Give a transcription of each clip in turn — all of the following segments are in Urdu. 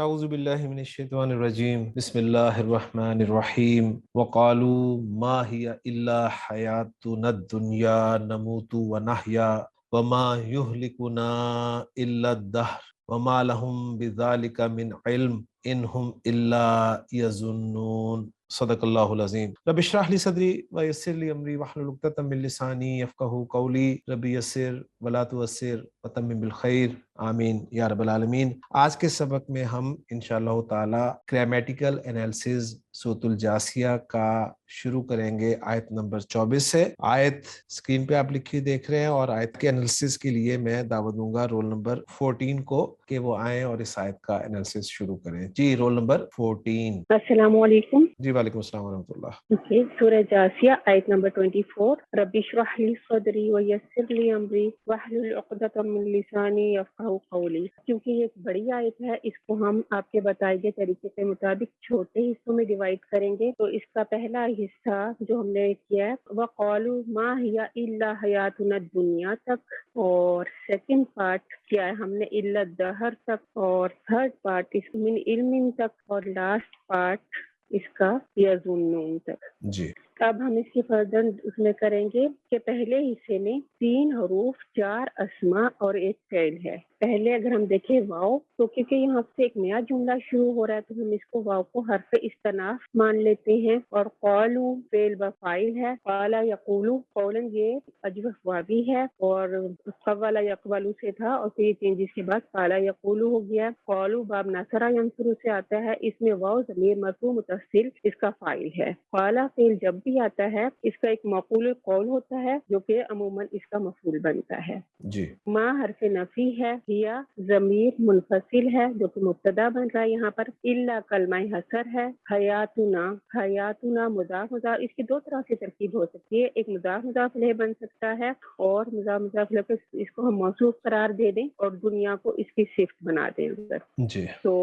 اعوذ باللہ من الشیطان الرجیم بسم اللہ الرحمن الرحیم وقالوا ما هي الا حیاتنا الدنیا نموت ونحیا وما يهلكنا الا الدهر وما لهم بذلك من علم ان هم الا يظنون صدق اللہ العظیم۔ رب اشرح لی صدری ویسر لی امری واحلل عقدۃ من لسانی یفقہوا قولی رب یسر ولا تعسر وتمم بالخیر آمین یا رب العالمین۔ آج کے سبق میں ہم انشاءاللہ تعالی گرامیٹیکل انالیسز سورۃ الجاثیہ کا شروع کریں گے آیت نمبر 24 سے۔ آیت اسکرین پہ آپ لکھی دیکھ رہے ہیں، اور آیت کے انالیسز کے لیے میں دعوت دوں گا رول نمبر 14 کو کہ وہ آئیں اور اس آیت کا انالیسز شروع کریں۔ جی رول نمبر 14۔ السلام علیکم۔ جی وعلیکم السلام ورحمۃ اللہ۔ سورہ جاثیہ آیت نمبر 24۔ رب اشرح لی صدری ویسر لی امری واحلل عقدۃ من لسانی یفقہوا قولی۔ کیونکہ یہ ایک بڑی آیت ہے، اس کو ہم آپ کے بتائے گئے طریقے کے مطابق چھوٹے حصوں میں ڈیوائڈ کریں گے۔ تو اس کا پہلا حصہ جو ہم نے کیا ہے وقالوا ما ہی الا حیاتنا الدنیا تک، اور سیکنڈ پارٹ کیا ہے ہم نے الا الدہر تک، اور تھرڈ پارٹ اس من علم تک، اور لاسٹ پارٹ اس کا یظنون تک۔ جی اب ہم اس کی فردر اس میں کریں گے کہ پہلے حصے میں 3 حروف، 4 اسماء اور 1 فعل ہے۔ پہلے اگر ہم دیکھیں واو، تو کیونکہ یہاں سے ایک نیا جملہ شروع ہو رہا ہے تو ہم اس کو واو کو حرف استناف مان لیتے ہیں، اور قالو فعل و فاعل ہے، قالا یقولو قولن یہ اجوف واوی ہے، اور قوالا یقبلو سے تھا اور پھر یہ چینجز کے بعد قالا یقولو ہو گیا۔ قالو باب ناصرہ ینصرو سے آتا ہے، اس میں واو ضمیر مرفوع متصل اس کا فاعل ہے۔ قالا فعل جب بھی آتا ہے اس کا ایک مقول قول ہوتا ہے جو کہ عموماً اس کا مفعول بنتا ہے۔ جی ما حرف نفی ہے، ہیا ضمیر منفصل ہے جو کہ مبتدا بن رہا ہے یہاں پر، الا کلمہ حصر ہے، حیاتنا، حیاتنا مضاف مضاف، اس کی 2 طرح سے ترکیب ہو سکتی ہے، ایک مضاف مضاف الیہ بن سکتا ہے، اور مضاف مضاف الیہ اس کو ہم موصوف قرار دے دیں اور دنیا کو اس کی صفت بنا دیں ادھر۔ جی تو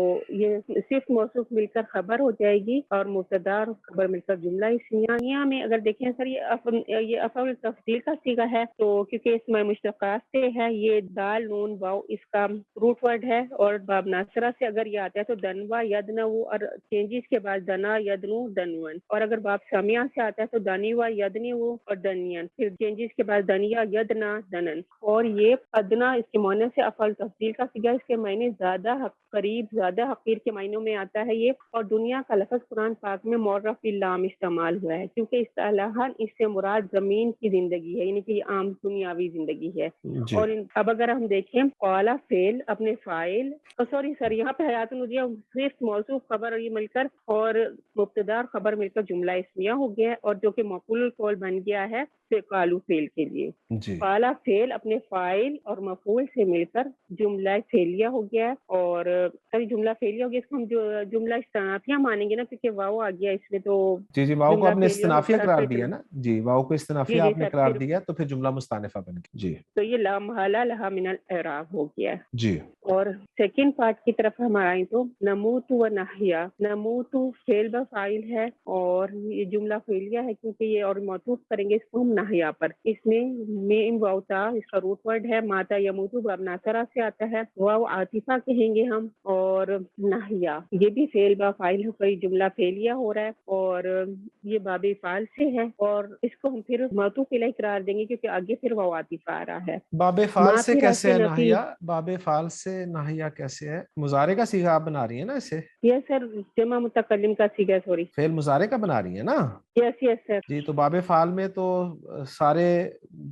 یہ صرف موصوف مل کر خبر ہو جائے گی، اور مبتدا اور خبر مل کر جملہ اسمیہ میں اگر دیکھیں سر یہ افعال تفضیل کا صیغہ ہے، تو کیونکہ اسم مشتقات سے ہے، یہ دال نون واو اس کا روٹ ورڈ ہے، اور باب ناصرہ سے اگر یہ آتا ہے تو دنوا یدنو، اور چینجز کے بعد دنا یدنو دنون، اور اگر باب سمیہ سے آتا ہے تو دنیوا یدنیو اور دنین، پھر چینجز کے بعد دنیا یدنا دنن، اور یہ ادنا اس کے معنی سے افعال تفضیل کا صیغہ، اس کے معنی زیادہ قریب، زیادہ حقیر کے معنوں میں آتا ہے یہ، اور دنیا کا لفظ قرآن پاک میں معرف باللام استعمال ہوا ہے کیونکہ اصطلاحاً اس سے مراد زمین کی زندگی ہے، یعنی کہ یہ عام دنیاوی زندگی ہے۔ جی اور اب اگر ہم دیکھیں قالا فعل اپنے فاعل، سوری سر یہاں پہ حیات الدنیا صرف موصوف خبر اور یہ مل کر، اور مبتدا اور خبر مل کر جملہ اسمیہ ہو گیا ہے، اور جو کہ مقول القول بن گیا ہے قالو فعل کے لیے۔ جی قالا فعل اپنے فاعل اور مفعول سے مل کر جملہ فعلیہ ہو گیا ہے، اور جملہ فعلیہ ہو گیا، اس کو ہم جو جملہ استنافیہ مانیں گے نا، کیونکہ واو آ گیا اس میں، تو جی واؤ کو جملہ آپ نے فعلیہ ہو استنافیہ کر قرار حرف دیا نا، جی واؤ کو استنافیہ جی آپ نے سر، قرار پھر دیا تو پھر جملہ مستانفہ بن گیا۔ جی تو یہ لا محالہ لہا من الاعراب ہو گیا۔ جی اور سیکنڈ پارٹ کی طرف ہم آئیں تو نموت و نحیا، نموت فعل و فاعل ہے، اور یہ جملہ فعلیہ ہے کیونکہ یہ، اور موصوف کریں گے اس کو ہم نحیا پر، اس میں میم واو تا اس کا روٹ ورڈ ہے، ماتا یموت باب ناصرہ سے آتا ہے، واو عاطفہ کہیں گے ہم، اور نحیا یہ بھی فعل و فاعل ہو کر جملہ فعلیہ ہو رہا ہے، اور یہ باب فعال سے ہے، اور اس کو ہم پھر معطوف الیہ قرار دیں گے کیونکہ آگے پھر واو عاطفہ آ رہا ہے۔ باب فعال ما سے پھر کیسے ہے نفی، ناہیہ؟ باب فعال سے ناہیہ کیسے ہے؟ مضارع کا صیغہ آپ بنا رہی ہیں نا اسے؟ یس سر، جمع متکلم کا صیغہ، سوری، فعل مضارع کا بنا رہی ہیں نا؟ یس یس سر، جی تو باب فعال میں تو سارے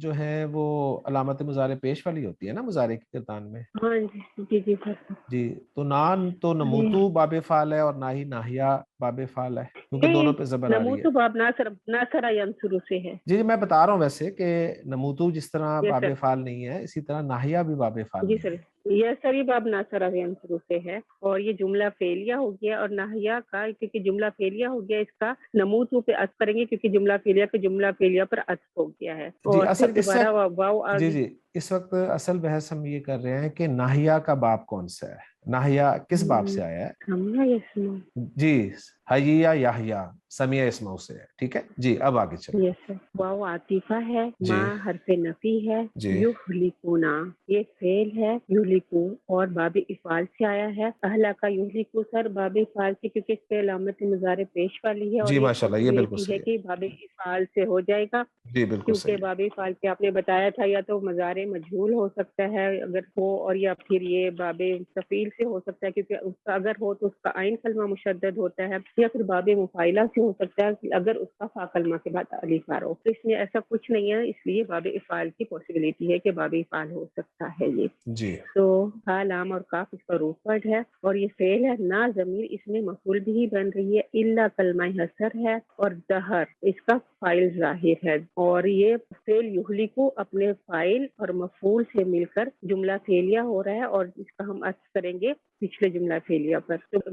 جو ہیں وہ علامت مضارع پیش والی ہوتی ہے نا مضارع کی گردان میں۔ ہاں جی جی جی سر، جی تو نان تو نموتو باب فعال ہے، اور نہ ہی ناہیہ باب فعال ہے کیونکہ دونوں پہ زبر آ رہی ہے۔ نموت باب ناصر ناصرہ ینصرو سے ہے۔ جی میں بتا رہا ہوں ویسے کہ نموتو جس طرح یس باب سر، فعال نہیں ہے، اسی طرح ناہیہ بھی باب فعال جی نہیں سر، ہے۔ یس سر، یہ باب ناصرہ ینصرو سے ہے، اور یہ جملہ فعلیہ ہو گیا، اور ناہیہ کا کیونکہ جملہ فعلیہ ہو گیا، اس کا نموتو پہ عطف کریں گے کیونکہ جملہ فعلیہ پر عطف ہو گیا ہے، جی اور اصل پھر اس دوبارہ وقت واو آ جی گئی۔ جی اس وقت اصل بحث ہم یہ کر رہے ہیں کہ ناہیہ کا باب کون سا ہے، ناہیہ کس باب سے آیا ہے؟ سمجھا یس میں، جی حیا یحیا سمیع اسمہ سے ہے، ٹھیک ہے جی، اب آگے چلیں. یس سر. واو عاطفہ ہے، جی ما حرف نفی ہے، جی یہلکونا یہ فعل ہے، یہلکو اور باب افعال سے آیا ہے. اہلکا یہلکو سر باب افعال سے، کیونکہ اس پہ علامت مضارع پیش والی ہے اور جی یہ ماشاء اللہ، یہ بالکل پاسبلٹی ہے صحیح کہ باب افعال سے ہو جائے گا، ہے، جی بالکل کیونکہ صحیح ہے. باب افعال کے آپ نے بتایا تھا یا تو مضارع مجہول ہو سکتا ہے اگر ہو، اور یا پھر یہ باب تفعیل سے ہو سکتا ہے، کیونکہ اس کا اگر ہو تو اس کا عین کلمہ مشدد ہوتا ہے، یا پھر باب مفاعلہ سے ہو سکتا ہے اگر اس کا فا کلمہ کے بعد الف آ رہا ہو. تو اس میں ایسا کچھ نہیں ہے، اس لیے باب افعال کی پاسبلٹی ہے کہ باب افعال ہو سکتا ہے یہ. جی تو ہا لام اور کاف اس کا روٹ ورڈ ہے اور یہ فعل ہے. نا ضمیر اس میں مفعول بھی بن رہی ہے، الا کلمہ حسر ہے اور دہر اس کا فاعل ظاہر ہے، اور یہ فعل یہلکو اپنے فاعل اور مفعول سے مل کر جملہ فعلیہ ہو رہا ہے، اور اس کا ہم عطف کریں گے پچھلے جملہ فعلیہ پر. تو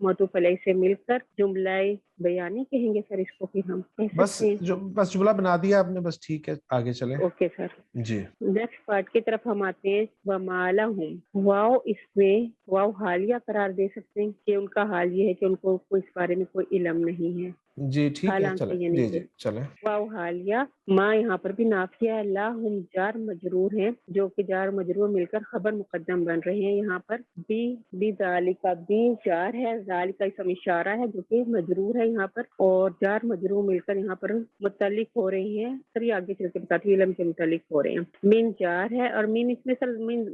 معطوف علیہ سے مل کر جملہ بیانی کہیں گے سر اس کو، پھر ہم کہہ بس سکتے ہیں. بس جملہ بنا دیا آپ نے، بس ٹھیک ہے آگے چلیں. Okay sir. جی نیکسٹ پارٹ کی طرف ہم آتے ہیں. وَمَا واو اس میں واو حالیہ قرار دے سکتے ہیں کہ ان کا حال یہ ہے کہ ان کو اس بارے میں کوئی علم نہیں ہے، جی ٹھیک ہے حالانکہ چلیں، یہ نہیں جی ہے. جی چلیں. واو حالیہ ما یہاں پر بھی نافیہ ہے، لا ہم جار مجرور ہیں جو کہ جار مجرور مل کر خبر مقدم بن رہے ہیں. یہاں پر بھی ذالکا بھی جار ہے، ذالکا اسم اشارہ ہے جو کہ مجرور ہے یہاں پر، اور جار مجرور مل کر یہاں پر متعلق ہو رہی ہیں. سر یہ آگے چل کے بتاتی ہوں، علم کے متعلق ہو رہے ہیں. من جار ہے اور من اس میں سر من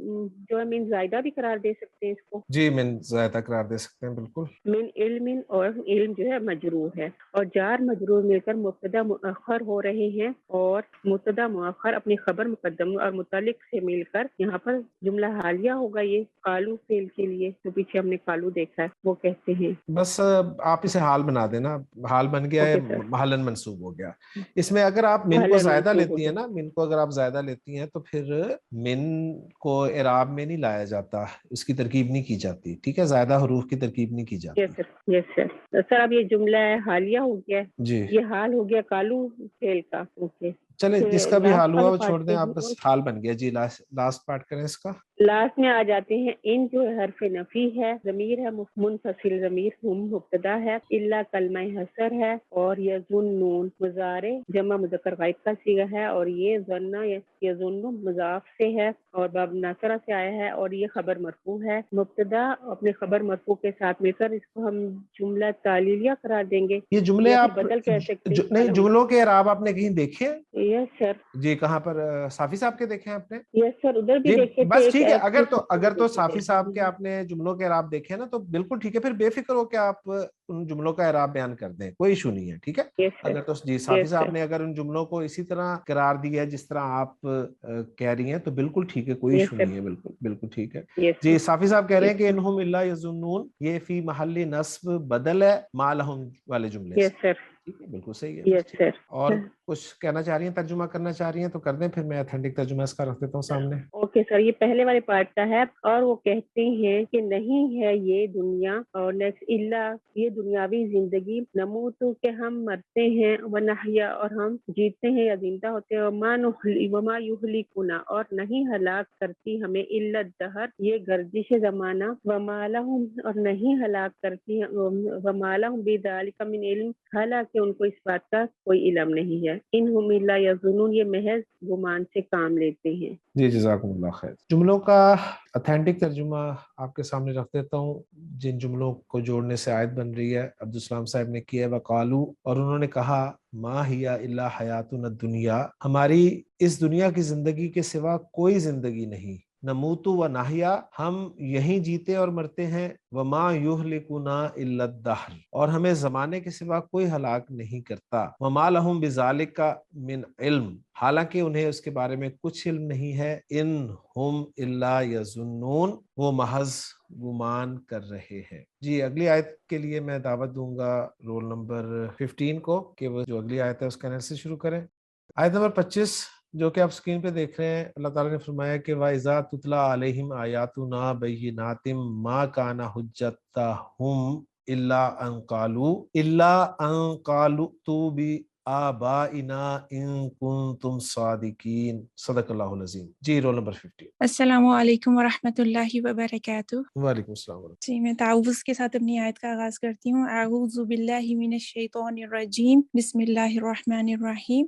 جو ہے من زائدہ بھی قرار دے سکتے ہیں اس کو، جی من زائدہ قرار دے سکتے ہیں بالکل. من علم، اور علم جو ہے مجرور ہے، اور جار مجرور مل کر مبتدا مؤخر ہو رہے ہیں، اور مبتدا مؤخر اپنی خبر مقدم اور متعلق سے مل کر یہاں پر جملہ حالیہ ہوگا. یہ قالو فعل کے لیے جو پیچھے ہم نے قالو دیکھا ہے وہ کہتے ہیں. بس آپ اسے حال بنا دینا، حال بن گیا ہے، اوکے سر. محلن منصوب ہو گیا. اس میں اگر آپ من کو محل زائدہ منصوب ہو لیتی ہیں گیا. نا، من کو اگر آپ زائدہ لیتی ہیں تو پھر من کو اعراب میں نہیں لایا جاتا، اس کی ترکیب نہیں کی جاتی، ٹھیک ہے، زائدہ حروف کی ترکیب نہیں کی یس جاتی. سر. یس سر. سر اب یہ جملہ حالیہ ہو گیا، جی یہ حال ہو گیا کالو فعل کا. اوکے. چلے، جس کا بھی حال لاسٹ ہوا والے وہ چھوڑ پارٹ دیں پہ آپ، بس حال بن گیا. جی لاسٹ پارٹ کریں اس کا. لاسٹ میں آ جاتے ہیں. ان جو حرف نفی ہے، ضمیر ہے منفصل ضمیر، ہم مبتدا ہے، الا کلمہ حسر ہے، اور یظنون مضارع جمع مذکر غائب کا صیغہ ہے، اور یہ ظن یظن مضاف سے ہے اور باب ناصرہ سے آیا ہے، اور یہ خبر مرفوع ہے. مبتدا اپنے خبر مرفوع کے ساتھ مل کر اس کو ہم جملہ تعلیلیہ قرار دیں گے، یہ جملے یا پھر آپ بدل کہہ سکتے ہیں. نہیں، جملوں کے اعراب آپ نے کہیں دیکھے؟ یس سر. جی کہاں پر؟ صافی صاحب کے دیکھے ہیں آپ نے؟ یس سر، ادھر بھی جی دیکھے تھے بس ایک ٹھیک ہے، ایپ کے اگر تو دیکھے صافی صاحب کے تھے. آپ نے جملوں کے اعراب دیکھے نا تو بالکل ٹھیک ہے، پھر بے فکر ہو کہ آپ ان جملوں کا اعراب بیان کر دیں، کوئی ایشو نہیں ہے، ٹھیک ہے. یس سر. اگر تو جی صافی یس صاحب سر. نے اگر ان جملوں کو اسی طرح قرار دیا ہے جس طرح آپ کہہ رہی ہیں تو بالکل ٹھیک ہے، کوئی یس ایشو سر. نہیں ہے، بالکل بالکل ٹھیک ہے. یس جی سر. صافی صاحب کہہ رہے ہیں یس کہ سر. انہم الا یظنون یہ فی محل نصب بدل ہے ما لہم والے جملے سے، یس سر. ٹھیک ہے بالکل صحیح ہے، بس یس ٹھیک ہے. سر. اور کچھ کہنا چاہ رہی ہیں، ترجمہ کرنا چاہ رہی ہیں تو کر دیں، پھر میں اتھینٹک ترجمہ اس کا رکھ دیتا ہوں سامنے. اوکے سر، یہ پہلے والے پارٹ کا ہے. اور وہ کہتے ہیں کہ نہیں ہے یہ دنیا، اور نیکسٹ اللہ یہ دنیاوی زندگی، نموت کہ ہم مرتے ہیں، ونحیا اور ہم جیتے ہیں یا زندہ ہوتے ہیں، وما یہلکنا اور نہیں ہلاک کرتی ہمیں الا الدہر یہ گردش زمانہ، وما لہم اور نہیں ہلاک کرتی وما لہم بذالک من علم حالانکہ ان کو اس بات کا کوئی علم نہیں ہے. انہم الا یظنون یہ محض گمان سے کام لیتے ہیں. جی جزاکم اللہ خیر. جملوں کا اتھینٹک ترجمہ آپ کے سامنے رکھ دیتا ہوں، جن جملوں کو جوڑنے سے آیت بن رہی ہے. عبدالسلام صاحب نے کیا ہے وقالو، اور انہوں نے کہا ما ہی الا حیاتنا الدنیا ہماری اس دنیا کی زندگی کے سوا کوئی زندگی نہیں، نموتو و نحیا ہم یہیں جیتے اور مرتے ہیں، وما یہلکنا الا الدہر اور ہمیں زمانے کے سوا کوئی ہلاک نہیں کرتا، وما لہم بذالک من علم حالانکہ انہیں اس کے بارے میں کچھ علم نہیں ہے، ان ہم الا یظنون وہ محض گمان کر رہے ہیں. جی اگلی آیت کے لیے میں دعوت دوں گا رول نمبر 15 کو کہ وہ جو اگلی آیت ہے اس کا انالیسس شروع کریں. آیت نمبر 25 جو کہ آپ سکرین پہ دیکھ رہے ہیں، اللہ تعالیٰ نے فرمایا کہ وَإِذَا تُتْلَى عَلَيْهِمْ آيَاتُنَا بَيِّنَاتٍ مَا كَانَ حُجَّتُهُمْ إِلَّا أَن قَالُوا ائْتُوا آبائنا ان کنتم صادقین صدق اللہ العظیم. جی رول نمبر 15. السلام علیکم ورحمۃ اللہ وبرکاتہ. وعلیکم السلام ورحمۃ جی میں تعوذ کے ساتھ اپنی آیت کا آغاز کرتی ہوں. اعوذ باللہ من الشیطان الرجیم بسم اللہ الرحمن الرحیم.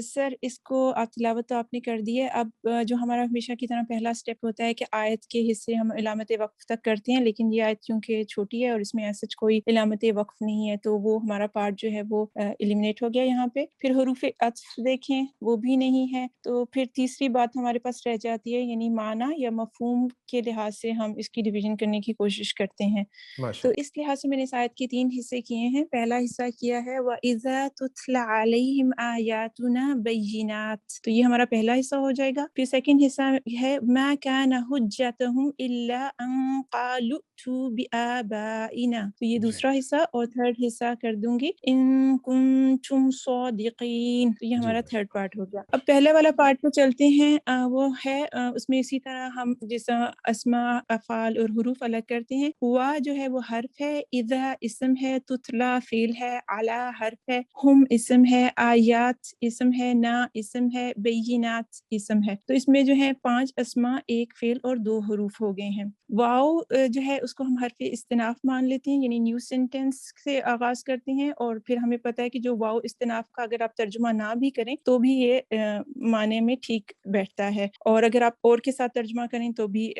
سر اس کو آپ تلاوت تو آپ نے کر دی ہے. اب جو ہمارا ہمیشہ کی طرح پہلا سٹیپ ہوتا ہے کہ آیت کے حصے ہم علامت وقف تک کرتے ہیں، لیکن یہ آیت کیونکہ چھوٹی ہے اور اس میں ایسا کوئی علامت وقف نہیں ہے تو وہ ہمارا پارٹ جو ہے وہ ایلیمنیٹ ہو گیا یہاں پہ. پھر حروف عطف دیکھیں وہ بھی نہیں ہے، تو پھر تیسری بات ہمارے پاس رہ جاتی ہے، یعنی معنی یا مفہوم کے لحاظ سے ہم اس کی ڈویژن کرنے کی کوشش کرتے ہیں. تو اس لحاظ سے میں نے اس آیت کے 3 حصے کیے ہیں. پہلا حصہ کیا ہے وَإِذَا تُتْلَى عَلَيْهِمْ آيَاتُنَا بَيِّنَاتٍ، تو یہ ہمارا پہلا حصہ ہو جائے گا. پھر سیکنڈ حصہ ہے مَا كَانَ حُجَّتُهُمْ إِلَّا أَن قَالُوا ائْتُوا بِآبَائِنَا، تو یہ دوسرا حصہ. اور تھرڈ حصہ کر دوں گی إِن كُنتُمْ صَادِقِينَ، تو یہ ہمارا تھرڈ پارٹ ہو گیا. اب پہلے والا پارٹ پہ چلتے ہیں. وہ ہے اس میں اسی طرح ہم جیسا اسماء افعال اور حروف الگ کرتے ہیں. ہوا جو ہے وہ حرف ہے، اذا اسم ہے، تتلا فعل ہے، علی حرف ہے، ہم اسم ہے، آیات اسم ہے، نا اسم ہے، بینات اسم ہے. تو اس میں جو ہے 5 اسماء، 1 فعل اور 2 حروف ہو گئے ہیں. واو جو ہے اس کو ہم حرف استناف مان لیتے ہیں، یعنی نیو سینٹینس سے آغاز کرتے ہیں. اور پھر ہمیں پتہ ہے کہ جو واو استناف کا اگر آپ ترجمہ نہ بھی کریں تو بھی یہ معنی میں ٹھیک بیٹھتا ہے، اور اگر آپ اور کے ساتھ ترجمہ کریں تو بھی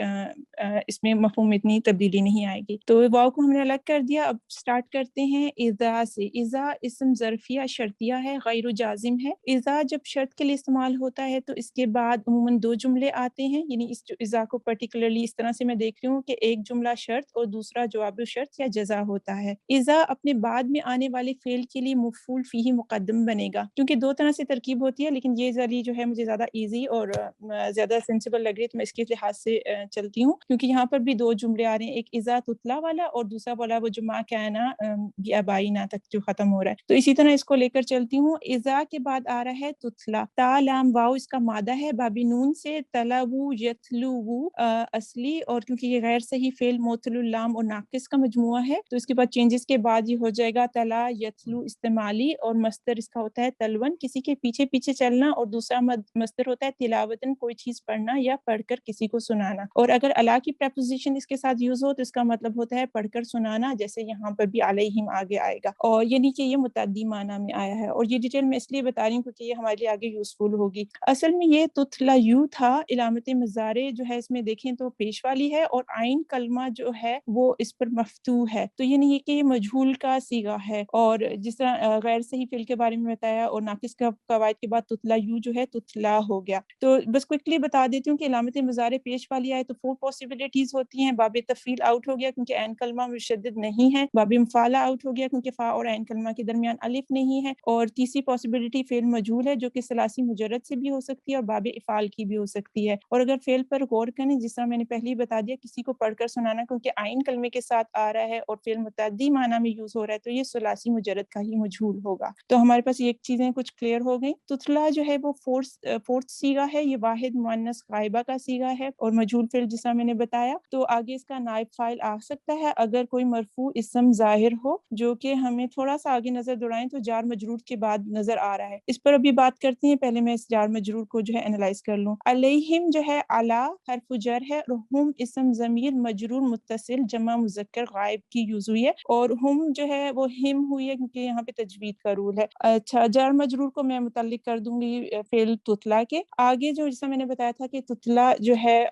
اس میں مفہوم میں اتنی تبدیلی نہیں آئے گی. تو واو کو ہم نے الگ کر دیا. اب سٹارٹ کرتے ہیں اذا سے. اذا اسم ظرفیہ شرطیہ ہے، غیر جازم ہے. اذا جب شرط کے لیے استعمال ہوتا ہے تو اس کے بعد عموماً 2 جملے آتے ہیں، یعنی اس اذا کو پرٹیکولرلی اس طرح سے میں دیکھ رہی ہوں کہ ایک جملہ شرط اور دوسرا جواب شرط یا جزا ہوتا ہے. اذا اپنے بعد میں آنے والے فعل کے لیے مفعول فیہ مقدم بنے گا، کیونکہ 2 طرح سے ترکیب ہوتی ہے، لیکن یہ والی جو ہے مجھے زیادہ ایزی اور زیادہ سینسیبل لگ رہی ہے تو میں اس کے لحاظ سے چلتی ہوں، کیونکہ یہاں پر بھی 2 جملے آ رہے ہیں، ایک اذا تتلا والا اور دوسرا والا وہ جو ما کانا بیابائنا تک جو ختم ہو رہا ہے. تو اسی طرح اس کو لے کر چلتی ہوں. اذا کے بعد آ رہا ہے تتلا، تا لام واو اس کا مادہ ہے، بابی نون سے تلو یتلو اصلی، اور کیونکہ یہ غیر صحیح فعل معتل اللام اور ناقص کا مجموعہ ہے تو اس کے بعد چینجز کے بعد یہ ہو جائے گا تلا یتلو استعمالی، اور مصدر اس کا ہوتا ہے تلون، کسی کے پیچھے پیچھے چلنا، اور دوسرا مصدر ہوتا ہے تلاوتن، کوئی چیز پڑھنا یا پڑھ کر کسی کو سنانا. اور اگر الا کی پریپوزیشن اس کے ساتھ یوز ہو تو اس کا مطلب ہوتا ہے پڑھ کر سنانا، جیسے یہاں پر بھی علیہم آگے آئے گا، اور یعنی کہ یہ متعدی معنی میں آیا ہے. اور یہ ڈیٹیل میں اس لیے بتا رہی ہوں کیونکہ یہ ہمارے لیے آگے یوزفل ہوگی. اصل میں یہ تتلا یو تھا. علامت مضارع جو ہے اس میں دیکھیں تو پیش والی ہے، اور عین کلمہ جو ہے وہ اس پر مفتوح ہے، تو یعنی یہ کہ یہ مجہول کا صیغہ ہے. اور جس طرح غیر صحیح فعل کے بارے میں بتایا اور ناقص کا قواعد کے بعد تتلا یو جو ہے تتلا ہو گیا. تو بس کوئکلی بتا دیتی ہوں کہ علامت مضارع پیش والی آئے تو 4 پاسبلٹیز ہوتی ہیں. باب تفعیل آؤٹ ہو گیا کیونکہ عین کلمہ مشدد نہیں ہے. باب مفعلہ آؤٹ ہو گیا کیونکہ فا اور عین کلمہ کے درمیان الف نہیں ہے. اور تیسری پاسبلٹی فعل مجہول ہے جو کہ ثلاثی مجرد سے بھی ہو سکتی ہے اور باب افعال کی بھی ہو سکتی ہے. اور اگر فعل پر غور کریں، جس طرح میں نے پہلے ہی بتا دیا، کسی کو پڑھ کر سنانا کیونکہ عین کلمے کے ساتھ آ رہا ہے اور فعل متعدی معنی میں یوز ہو رہا ہے تو یہ ثلاثی مجرد کا ہی مجہول ہوگا. تو ہمارے پاس یہ چیزیں کچھ کلیئر ہو گئی. تتلا جو ہے وہ فورتھ صیغہ ہے، یہ واحد مؤنث غائبہ کا صیغہ ہے اور مجہول فعل جس طرح میں نے بتایا. تو آگے اس کا نائب فاعل آ سکتا ہے اگر کوئی مرفوع اسم ظاہر ہو، جو کہ ہمیں تھوڑا سا آگے نظر دوڑائیں تو جار مجرور کے بعد نظر آ رہا ہے. اس پر ابھی بات کرتے ہیں، پہلے میں اس جار مجرور کو جو ہے انالائز کر لوں. علیہم جو ہے علا حرف جر ہے، اور ہم اسم ضمیر مجرور متصل جمع مذکر غائب کی یوز ہوئی ہے، اور ہم جو ہے وہ ہم ہوئی ہے کیونکہ یہاں پہ تجوید کا رول ہے. اچھا، جار مجرور کو میں متعلق کر دوں گی فعل تتلا کے آگے. جو جیسا میں نے بتایا تھا کہ تتلا جو ہے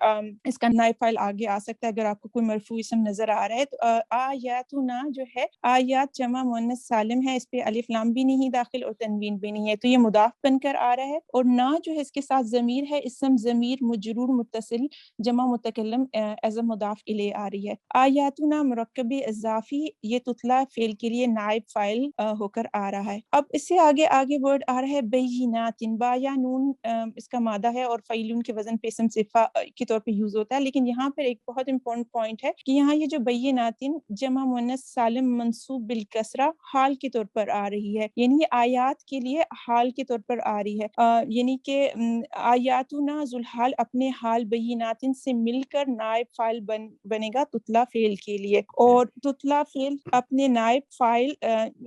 اس کا نائب فاعل آگے آ سکتا ہے اگر آپ کو کوئی مرفوع اسم نظر آ رہا ہے. تو آیاتنا جو ہے آیات جمع مؤنث سالم ہے، اس پہ الف لام بھی نہیں داخل اور تنوین بھی نہیں ہے، تو یہ مضاف بن کر آ رہا ہے. اور نا جو ہے اس کے ساتھ ضمیر ہے، اسم ضمیر مجرور متصل جمع متکلم ایز اے مضاف الیہ آ رہی ہے. آیاتنا مرکب اضافی، یہ تتلا فعل کے لیے نائب فاعل ہو کر آ رہا ہے. اب اس سے آگے ورڈ آ رہا ہے بینات. با یا نون اس کا مادہ ہے اور فعیلون کے وزن پہ اسم صفہ کے طور پہ یوز ہوتا ہے، لیکن یہاں پر ایک بہت امپورٹنٹ پوائنٹ ہے کہ یہاں یہ جو بینات جمع مؤنث سالم منصوب بالکسرہ حال کے طور پر آ رہی ہے، یعنی یہ آیات کے لیے حال کے طور پر آ رہی ہے. یعنی کہ آیاتنا ذوالحال اپنے حال بینات سے مل کر نائب فاعل بنے گا تتلا فعل کے لیے. اور تتلا فعل اپنے نائب فاعل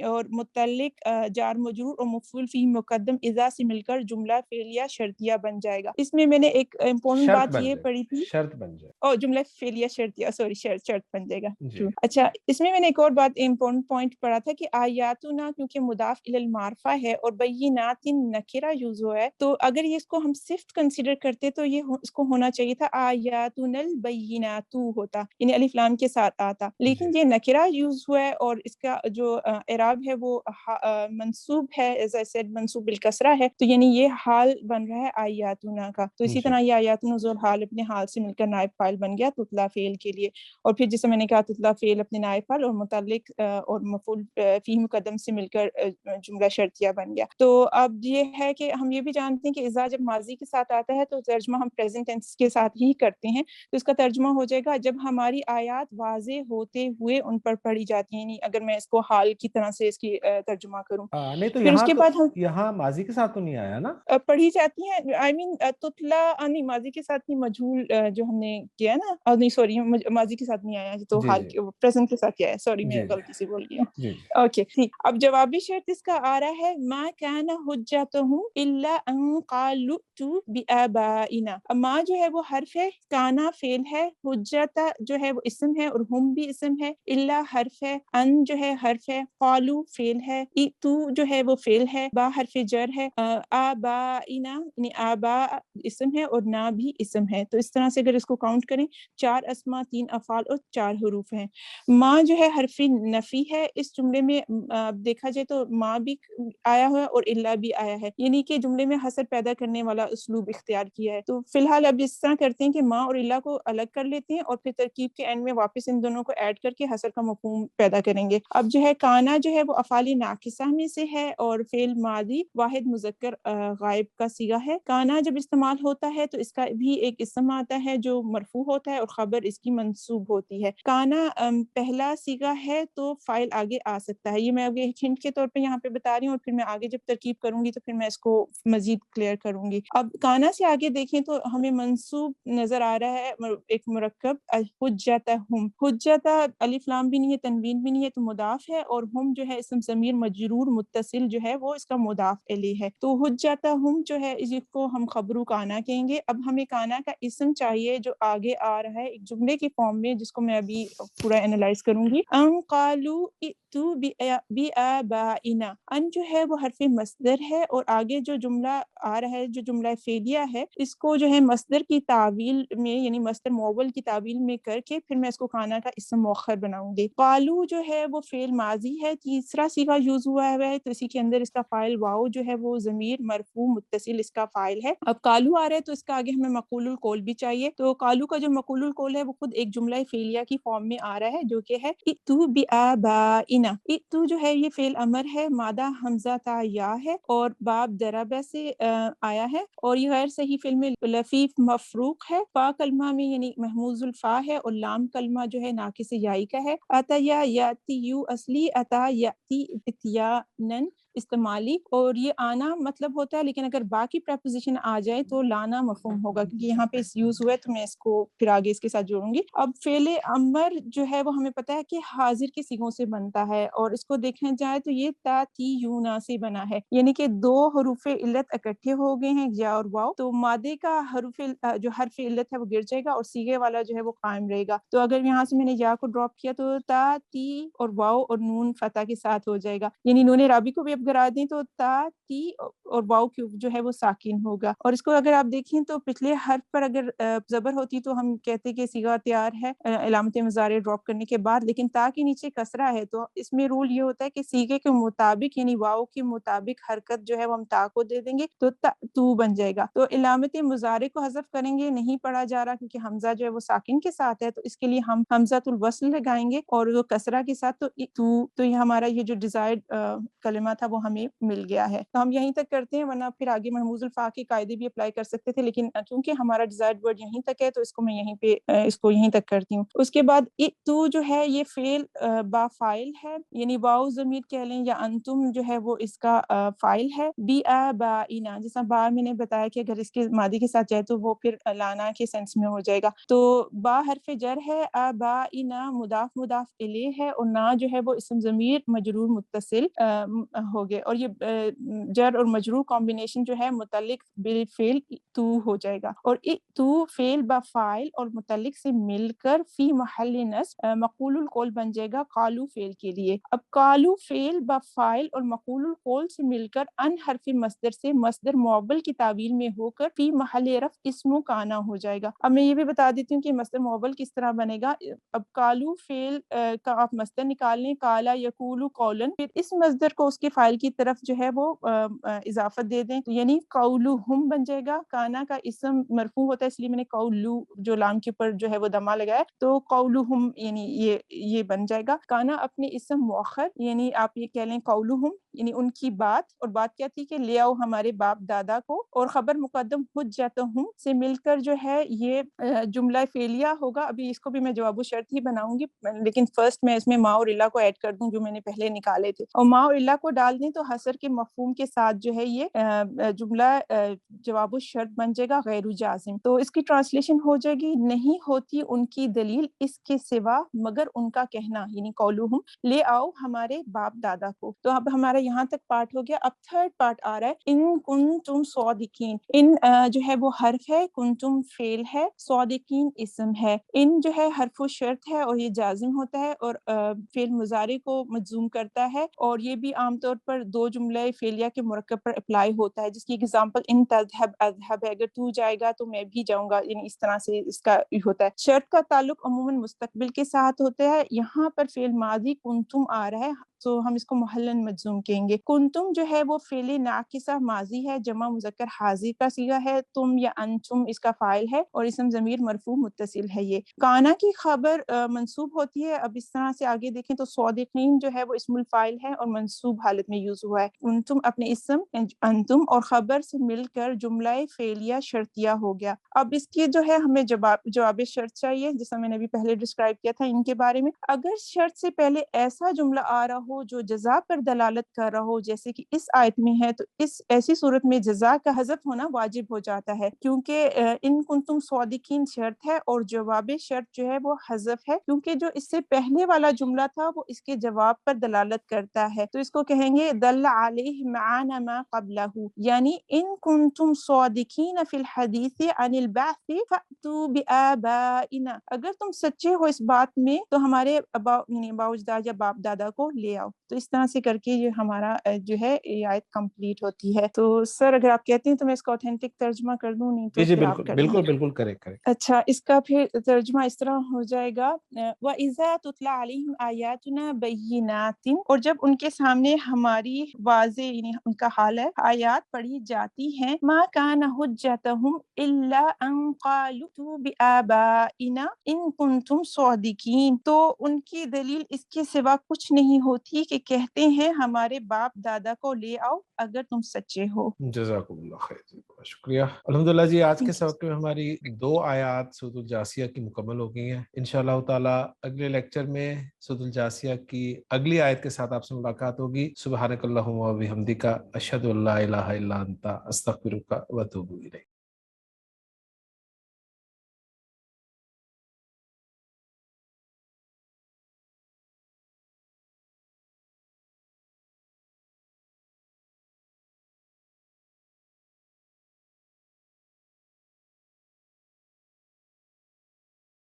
اور متعلق جار جار مجرور اور مفعول فیہ مقدم اذا سے مل کر جملہ فعلیہ شرطیہ بن جائے گا. اس میں نے ایک امپورٹنٹ شرط بات بن یہ جائے پڑھی تھی. شرط بن جائے. جملہ فعلیہ شرطیہ سوری شرط بن جائے گا. جی. اچھا اس میں نے ایک اور بات امپورٹنٹ پوائنٹ پڑھا تھا کہ آیاتنا کیونکہ مضاف الی المعرفہ ہے اور بینات نکرہ یوز ہوا ہے تو اگر یہ اس کو ہم صفت کنسیڈر کرتے تو یہ اس کو ہونا چاہیے تھا آیاتنا البینات ہوتا یعنی الف لام کے ساتھ آتا. لیکن یہ نکرہ یوز ہوا ہے اور اس کا جو اعراب ہے وہ منصوب ہے as I said منصوب بالکسرہ ہے تو یعنی یہ حال بن رہا ہے آیاتنا کا. تو اسی طرح یہ آیاتنا ذو الحال اپنے حال سے مل کر نائب فاعل بن گیا تطلا فعل کے لیے. اور پھر جیسے میں نے کہا تطلا فعل اپنے نائب فاعل اور متعلق اور مفعول فیہ مقدم سے مل کر جملہ شرطیہ بن گیا. تو اب یہ ہے کہ ہم یہ بھی جانتے ہیں کہ اذا جب ماضی کے ساتھ آتا ہے تو ترجمہ ہم پریزنٹ ٹینس کے ساتھ ہی کرتے ہیں. تو اس کا ترجمہ ہو جائے گا جب ہماری آیات واضح ہوتے ہوئے ان پر پڑھی جاتی ہیں. یعنی اگر میں اس کو حال کی طرح سے اس کی ترجمہ کروں نہیں تو پھر اس کے بعد ہم یہاں ماضی کے ساتھ تو نہیں آیا نا پڑھی جاتی ہیں. آئی مین تتلا نہیں ماضی کے ساتھ نہیں مجہول جو ہم نے کیا ہے نا نہیں سوری ماضی کے ساتھ نہیں آیا تو حال کے پریزنٹ کے ساتھ کیا ہے. سوری میں غلطی سے بول گئی ہوں. اوکے ٹھیک. اب جوابی شرط اس کا آ رہا ہے ما کان حجتہم الا ان قالوا بآبائنا. ما جو ہے وہ حرف ہے کانا فعل ہے حجت جو ہے وہ اسم ہے اور ہم بھی اسم ہے الا حرف ہے ان جو ہے حرف ہے قالو فعل ہے تو جو ہے وہ فعل ہے با حرف جر ہے آبائنا یعنی آبا اسم ہے اور نا بھی اسم ہے. تو اس طرح سے اگر اس کو کاؤنٹ کریں 4 اسما 3 افعال اور 4 حروف ہیں. ما جو ہے حرف نفی ہے. اس جملے میں دیکھا جائے تو ما بھی آیا ہوا ہے اور الا بھی آیا ہے یعنی کہ جملے میں حسر پیدا کرنے والا اسلوب اختیار کیا ہے. تو فی الحال اب اس طرح کرتے ہیں کہ ما اور الا کو الگ کر لیتے ہیں اور پھر ترکیب کے اینڈ میں واپس ان دونوں کو ایڈ کر کے حسر کا مفہوم پیدا کریں گے. اب جو ہے کانا جو ہے وہ افعال ناقصہ میں سے ہے اور فعل ماضی واحد مذکر غائب کا صیغہ ہے. کانا جب استعمال ہوتا ہے تو اس کا بھی ایک اسم آتا ہے جو مرفوع ہوتا ہے اور خبر اس کی منصوب ہوتی ہے. کانا پہلا صیغہ ہے تو فاعل آگے آ سکتا ہے. یہ میں اب ایک ہنٹ کے طور پہ یہاں پہ بتا رہی ہوں اور پھر میں آگے جب ترکیب کروں گی تو پھر میں اس کو مزید کلیئر کروں گی. اب کانا سے آگے دیکھیں تو ہمیں منصوب نظر آ رہا ہے ایک مرکب حجتہم. حجت الف لام بھی نہیں ہے تنوین بھی نہیں ہے تو مضاف ہے اور ہم جو ہے اسم ضمیر مجرور متصل جو ہے وہ اس کا مضاف الیہ ہے. تو حجتہم جو ہے اس کو ہم خبرو کانا کہیں گے. اب ہمیں کانا کا اسم چاہیے جو آگے آ رہا ہے ایک جملے کی فارم میں جس کو میں ابھی پورا انالائز کروں گی. ان قالوا ائتوا بآبائنا. ان جو ہے وہ حرف مصدر ہے اور آگے جو جملہ آ رہا ہے جو جملہ فعلیہ ہے اس کو جو ہے مصدر کی تعویل میں یعنی مصدر مؤول کی تعویل میں کر کے پھر میں اس کو کانا کا اسم مؤخر بناؤں گی. قالو جو ہے وہ فعل ماضی ہے تیسرا صیغہ یوز ہوا ہے تو اسی کے اندر اس کا فاعل واو جو ہے وہ ضمیر مرفوع متصل اس کا فاعل ہے. اب قالو آ رہا ہے تو اس کا آگے ہمیں مقول القول بھی چاہیے. تو قالو کا جو مقول القول ہے وہ خود ایک جملہ فعلیہ کی فارم میں آ رہا ہے جو کہ ہے ائتوا بآبائنا. ائتوا جو ہے یہ فعل امر ہے مادہ حمزہ تا یا ہے اور باب ضربہ سے آیا ہے اور یہ غیر صحیح فعل میں لفیف مفروق ہے. فا کلمہ میں یعنی محموز الفا ہے اور لام کلمہ جو ہے ناقص یائی کا ہے. اتیا یاتی یو اصلی اتا یاتی اتیانن استعمالی اور یہ آنا مطلب ہوتا ہے لیکن اگر باقی پریپوزیشن آ جائے تو لانا مفہوم ہوگا کیونکہ یہاں پہ اس یوز ہوا ہے تو میں اس کو پھر آگے اس کے ساتھ جوڑوں گی. اب فعل امر جو ہے وہ ہمیں پتہ ہے کہ حاضر کے صیغوں سے بنتا ہے اور اس کو دیکھا جائے تو یہ تا تی یونا سے بنا ہے یعنی کہ 2 حروف علت اکٹھے ہو گئے ہیں یا اور واو. تو مادے کا جو حرف علت ہے وہ گر جائے گا اور صیغے والا جو ہے وہ قائم رہے گا. تو اگر یہاں سے میں نے یا کو ڈراپ کیا تو تا تی اور واو اور نون فتح کے ساتھ ہو جائے گا یعنی نون رابی کو بھی اب گرا دیں تو تا تی اور واو کی جو ہے وہ ساکن ہوگا. اور اس کو اگر آپ دیکھیں تو پچھلے حرف پر اگر زبر ہوتی تو ہم کہتے کہ صیغہ تیار ہے علامت مضارع ڈراپ کرنے کے بعد لیکن تا کے نیچے کسرہ ہے تو اس میں رول یہ ہوتا ہے کہ صیغے کے مطابق یعنی واو کے مطابق حرکت جو ہے وہ ہم تا کو دے دیں گے تو تو بن جائے گا. تو علامت مضارع کو حذف کریں گے نہیں پڑھا جا رہا کیونکہ حمزہ جو ہے وہ ساکن کے ساتھ ہے تو اس کے لیے ہم حمزۃ الوصل لگائیں گے اور وہ کسرہ کے ساتھ تو یہ ہمارا یہ جو ڈیزائرڈ کلمہ تھا وہ ہمیں مل گیا ہے. تو ہم یہیں تک کرتے ہیں ورنہ پھر آگے محموز الفا کے قاعدے بھی اپلائی کر سکتے تھے لیکن کیونکہ ہمارا ڈیزائرڈ ورڈ یہیں تک ہے تو اس کو میں یہیں پہ اس کو یہیں تک کرتی ہوں. اس کے بعد تو جو ہے یہ فعل با فاعل ہے یعنی واو ضمیر کہہ لیں یا انتم جو ہے وہ اس کا فاعل ہے. بی آبائنا جیسا با میں نے بتایا کہ اگر اس کے ماضی کے ساتھ جائے تو وہ پھر لانا کے سینس میں ہو جائے گا. تو با حرف جر ہے آبائنا مضاف الیہ ہے اور نا جو ہے وہ اسم ضمیر مجرور متصل ہو گے، اور یہ جر اور مجرور کمبینیشن جو ہے متعلق بالفعل تو ہو جائے گا، اور تو فعل با فاعل اور متعلق سے مل کر فی محل نصب مقول القول بن جائے گا قالو فعل کے لیے۔ اب قالو فعل با فاعل اور مقول القول سے مل کر ان حرف مصدر سے مصدر معول کی تعویل میں ہو کر فی محل رفع اسم کانا ہو جائے گا۔ اب میں یہ بھی بتا دیتی ہوں کہ مصدر معول کس طرح بنے گا۔ اب قالو فعل کا آپ مصدر نکال لیں، قالا یقول قولا، پھر اس مصدر کو اس کے فاعل کی طرف جو ہے وہ اضافت دے دیں، یعنی قولہم بن جائے گا۔ کانا کا اسم مرفوع ہوتا ہے اس لیے میں نے قولو جو لام کے اوپر جو ہے وہ دمہ لگایا، تو قولہم یعنی یہ بن جائے گا۔ کانا اپنے اسم مؤخر یعنی آپ یہ کہہ لیں قولہم یعنی ان کی بات، اور بات کیا تھی کہ لے آؤ ہمارے باپ دادا کو، اور خبر مقدم حجتہم سے مل کر جو ہے یہ جملہ فعلیہ ہوگا۔ ابھی اس کو بھی میں جواب و شرط ہی بناؤں گی، لیکن فرسٹ میں اس میں ما اور الا کو ایڈ کر دوں جو میں نے پہلے نکالے تھے، اور ما اور الا کو ڈال دیں تو حصر کے مفہوم کے ساتھ جو ہے یہ جملہ جواب و شرط بن جائے گا غیر جازم۔ تو اس کی ٹرانسلیشن ہو جائے گی نہیں ہوتی ان کی دلیل اس کے سوا مگر ان کا کہنا، یعنی قولہم لے آؤ ہمارے باپ دادا کو۔ تو اب ہمارا یہاں تک پارٹ ہو گیا۔ اب تھرڈ پارٹ آ رہا ہے ان کنتم صادقین۔ ان جو ہے وہ حرف ہے، کنتم فعل ہے، صادقین اسم ہے۔ ان جو ہے حرف و شرط ہے اور یہ جازم ہوتا ہے، اور فعل مضارع کو مجزوم کرتا ہے، اور یہ بھی عام طور پر دو جملہ فعلیہ کے مرکب پر اپلائی ہوتا ہے، جس کی اگزامپل ان تذهب اذهب ہے، اگر تو جائے گا تو میں بھی جاؤں گا، یعنی اس طرح سے اس کا ہوتا ہے۔ شرط کا تعلق عموماً مستقبل کے ساتھ ہوتا ہے، یہاں پر فعل ماضی کنتم آ رہا ہے تو ہم اس کو محلن مجزوم کہیں گے۔ کنتم جو ہے وہ فعل ناقصہ ماضی ہے، جمع مذکر حاضر کا صیغہ ہے، تم یا انتم اس کا فاعل ہے، اور اسم ضمیر مرفوع متصل ہے۔ یہ کانا کی خبر منصوب ہوتی ہے۔ اب اس طرح سے آگے دیکھیں تو صادقین جو ہے وہ اسم الفاعل ہے اور منصوب حالت میں یوز ہوا ہے۔ کنتم اپنے اسم انتم اور خبر سے مل کر جملہ فعلیہ شرطیہ ہو گیا۔ اب اس کی جو ہے ہمیں جواب شرط چاہیے، جیسا میں نے ابھی پہلے ڈسکرائب کیا تھا ان کے بارے میں۔ اگر شرط سے پہلے ایسا جملہ آ رہا ہو جو جزا پر دلالت کر رہا ہو، جیسے کہ اس آیت میں ہے، تو اس ایسی صورت میں جزا کا حذف ہونا واجب ہو جاتا ہے، کیونکہ ان کنتم صادقین شرط ہے اور جواب شرط جو ہے وہ حذف ہے، کیونکہ جو اس سے پہلے والا جملہ تھا وہ اس کے جواب پر دلالت کرتا ہے، تو اس کو کہیں گے دل علیہ معانا ما قبلہ، یعنی ان کنتم صادقین فی الحدیث عن البعث فأتوا بآبائنا، اگر تم سچے ہو اس بات میں تو ہمارے یعنی ابا اجداد یا باپ دادا کو لے آؤ۔ تو اس طرح سے کر کے یہ ہمارا جو ہے یہ آیت کمپلیٹ ہوتی ہے۔ تو سر اگر آپ کہتے ہیں تو میں اس کا اوتھینٹک ترجمہ کر دوں، نہیں تو جی پھر آپ بالکل کر بالکل دیں۔ بالکل کرے کرے۔ اچھا، اس کا پھر ترجمہ اس طرح ہو جائے گا وَإِذَا تُتْلَى عَلَيْهِمْ آيَاتُنَا بَيِّنَاتٍ، اور جب ان کے سامنے ہماری واضح یعنی ان کا حال ہے آیات پڑھی جاتی ہیں، مَا كَانَ حُجَّتُهُمْ إِلَّا أَن قَالُوا ائْتُوا بِآبَائِنَا إِن كُنتُمْ صَادِقِينَ، تو ان کی دلیل اس کے سوا کچھ نہیں ہوتی کہ کہتے ہیں ہمارے باپ دادا کو لے آؤ اگر تم سچے ہو۔ جزاکم اللہ خیر، جی بہت شکریہ۔ الحمدللہ جی، آج کے سبق میں ہماری 2 آیات سورۃ الجاثیہ کی مکمل ہو گئی ہیں۔ انشاءاللہ تعالی اگلے لیکچر میں سورۃ الجاثیہ کی اگلی آیت کے ساتھ آپ سے ملاقات ہوگی۔ سبحانک اللہم و بحمدک، اشہد ان لا الہ الا انت، استغفرک و اتوب الیک۔